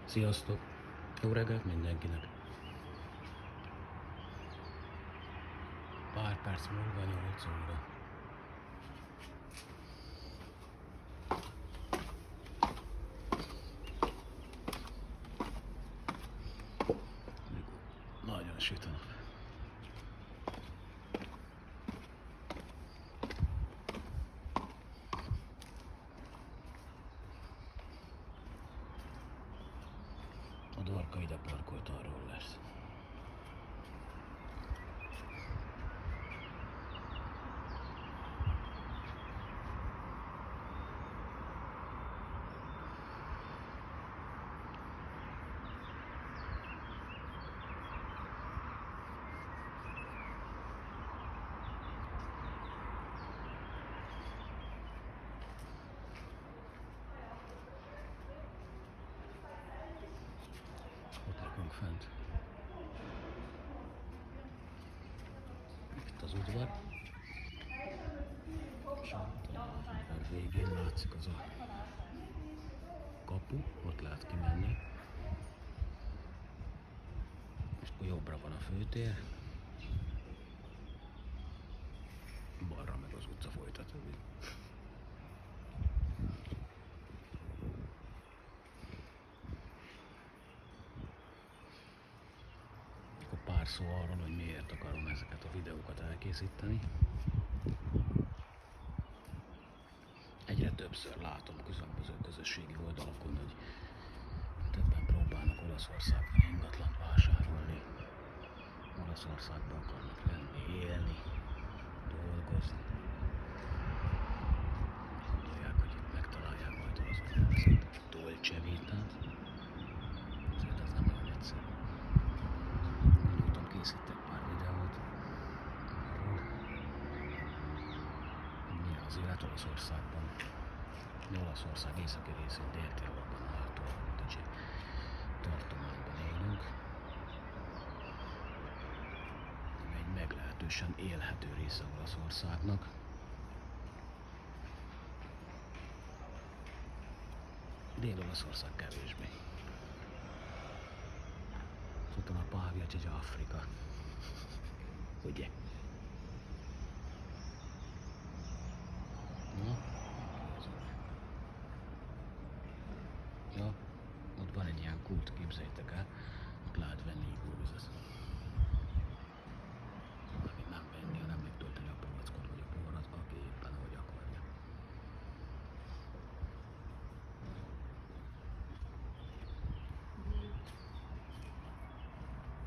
Sziasztok! Jó reggelt mindenkinek! Pár perc múlva 8 óra. Nagyon süt a nap. A Dorka ide parkolt, arról lesz. Ott lakunk fent. Itt az udvar. És ott a udvar végén látszik az a kapu, ott lehet kimenni. És akkor jobbra van a főtér. Balra meg az utca folytatódik. Akkor pár szó arról, hogy miért akarom ezeket a videókat elkészíteni. Egyre többször látom különböző közösségi oldalakon, hogy többen próbálnak Olaszországban ingatlant vásárolni. Olaszországban akarnak lenni, élni, dolgozni. Gondolják, hogy itt megtalálják majd az úgynevezett Dolce Vitát. Azért ez nem olyan egyszerű. Gondoltam, készítek pár videót arról, hogy milyen az élet Olaszországban. Mi Olaszország északi részén, Dél-Tirolban állható Adige tartományban élünk. Ami egy meglehetősen élhető része Olaszországnak. Dél-Olaszország kevésbé. Szóval a Pavia di Afrika. Ugye? Na? Ja, ott van egy ilyen kút, képzeljétek el, ott lehet venni igóvizet.